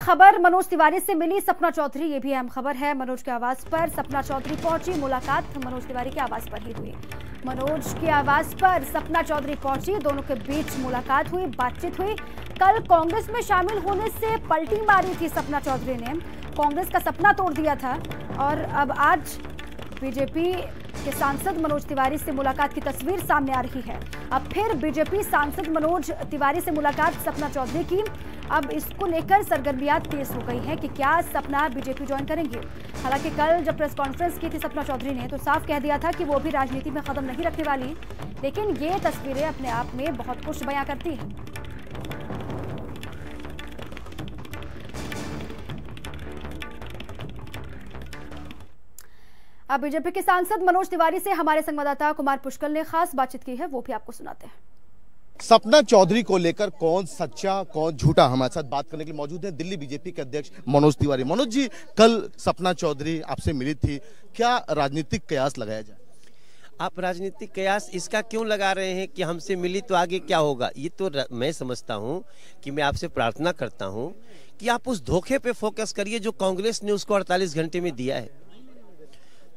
खबर मनोज तिवारी से मिली सपना चौधरी, ये भी अहम खबर है। मनोज के आवास पर सपना चौधरी पहुंची, मुलाकात मनोज तिवारी के आवास पर ही हुई। मनोज के आवास पर सपना चौधरी पहुंची, दोनों के बीच मुलाकात हुई, बातचीत हुई। कल कांग्रेस में शामिल होने से पलटी मारी थी सपना चौधरी ने, कांग्रेस का सपना तोड़ दिया था और अब आज बीजेपी के सांसद मनोज तिवारी से मुलाकात की तस्वीर सामने आ रही है। अब फिर बीजेपी सांसद मनोज तिवारी से मुलाकात सपना चौधरी की। अब इसको लेकर सरगर्मियां तेज हो गई हैं कि क्या सपना बीजेपी ज्वाइन करेंगे। हालांकि कल जब प्रेस कॉन्फ्रेंस की थी सपना चौधरी ने तो साफ कह दिया था कि वो भी राजनीति में कदम नहीं रखने वाली, लेकिन ये तस्वीरें अपने आप में बहुत कुछ बयां करती हैं। अब बीजेपी के सांसद मनोज तिवारी से हमारे संवाददाता कुमार पुष्कल ने खास बातचीत की है, वो भी आपको सुनाते हैं। सपना चौधरी को लेकर कौन सच्चा कौन झूठा, हमारे साथ बात करने के लिए मौजूद हैं दिल्ली बीजेपी के अध्यक्ष मनोज तिवारी। मनोज जी, कल सपना चौधरी आपसे मिली थी, क्या राजनीतिक कयास लगाया जाए? आप राजनीतिक कयास इसका क्यों लगा रहे हैं कि हमसे मिली तो आगे क्या होगा? ये तो मैं समझता हूं कि मैं आपसे प्रार्थना करता हूं कि आप उस धोखे पे फोकस करिए जो कांग्रेस ने उसको 48 घंटे में दिया है।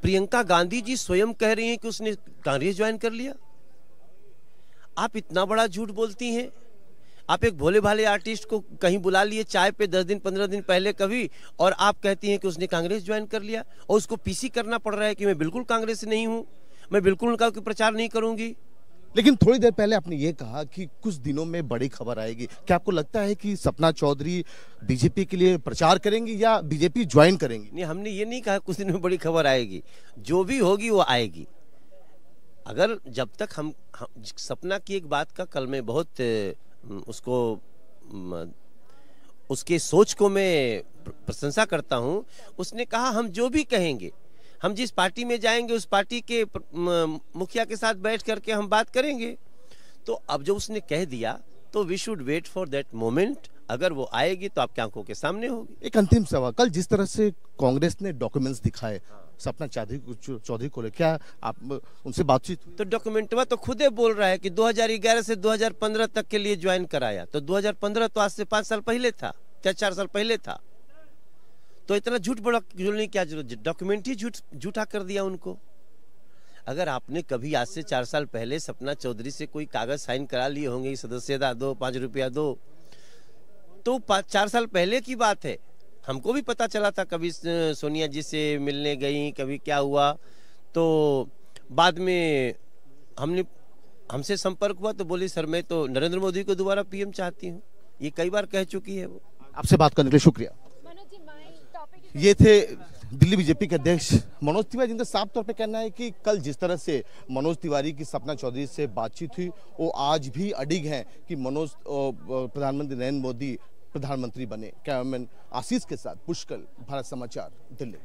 प्रियंका गांधी जी स्वयं कह रही हैं कि उसने कांग्रेस ज्वाइन कर लिया। आप इतना बड़ा झूठ बोलती हैं। आप एक भोले भाले आर्टिस्ट को कहीं बुला लिए चाय पे 10 दिन 15 दिन पहले कभी, और आप कहती हैं कि उसने कांग्रेस ज्वाइन कर लिया और उसको पीसी करना पड़ रहा है कि मैं बिल्कुल कांग्रेस से नहीं हूं, मैं बिल्कुल उनका प्रचार नहीं करूंगी। लेकिन थोड़ी देर पहले आपने ये कहा कि कुछ दिनों में बड़ी खबर आएगी। क्या आपको लगता है कि सपना चौधरी बीजेपी के लिए प्रचार करेंगी या बीजेपी ज्वाइन करेंगी? नहीं, हमने ये नहीं कहा कुछ दिनों में बड़ी खबर आएगी, जो भी होगी वो आएगी। अगर जब तक हम सपना की एक बात का कल मैं बहुत उसके सोच को मैं प्रशंसा करता हूं। उसने कहा हम जो भी कहेंगे, हम जिस पार्टी में जाएंगे उस पार्टी के मुखिया के साथ बैठ करके हम बात करेंगे। तो अब जो उसने कह दिया तो we should wait for that moment. अगर वो आएगी तो आपकी आंखों के सामने होगी। एक अंतिम सवाल, कल जिस तरह से कांग्रेस ने डॉक्यूमेंट्स दिखाए सपना चौधरी को लेकर, क्या आप उनसे बातचीत हुई? तो डॉक्यूमेंटवा तो खुदे बोल रहा है कि 2011 से 2015 तक के लिए ज्वाइन कराया। तो 2015 तो आज से 5 साल पहले था या 4 साल पहले था। तो इतना झूठ बोलने की क्या जरूरत? डॉक्यूमेंट ही झूठा कर दिया उनको। अगर आपने कभी आज से 4 साल पहले सपना चौधरी से कोई कागज साइन करा लिए होंगे, सदस्यता दो, 5 रुपया दो, तो 4 साल पहले की बात है। हमको भी पता चला था, कभी सोनिया जी से मिलने गई, कभी क्या हुआ। तो बाद में हमसे संपर्क हुआ तो बोली सर मैं तो नरेंद्र मोदी को दोबारा पीएम चाहती हूँ। ये कई बार कह चुकी है वो। आपसे बात करने के लिए शुक्रिया। ये थे दिल्ली बीजेपी के अध्यक्ष मनोज तिवारी, जिनका साफ तौर पे कहना है कि कल जिस तरह से मनोज तिवारी की सपना चौधरी से बातचीत हुई वो आज भी अडिग हैं कि प्रधानमंत्री नरेंद्र मोदी प्रधानमंत्री बने। कैमरामैन आशीष के साथ पुष्कल, भारत समाचार, दिल्ली।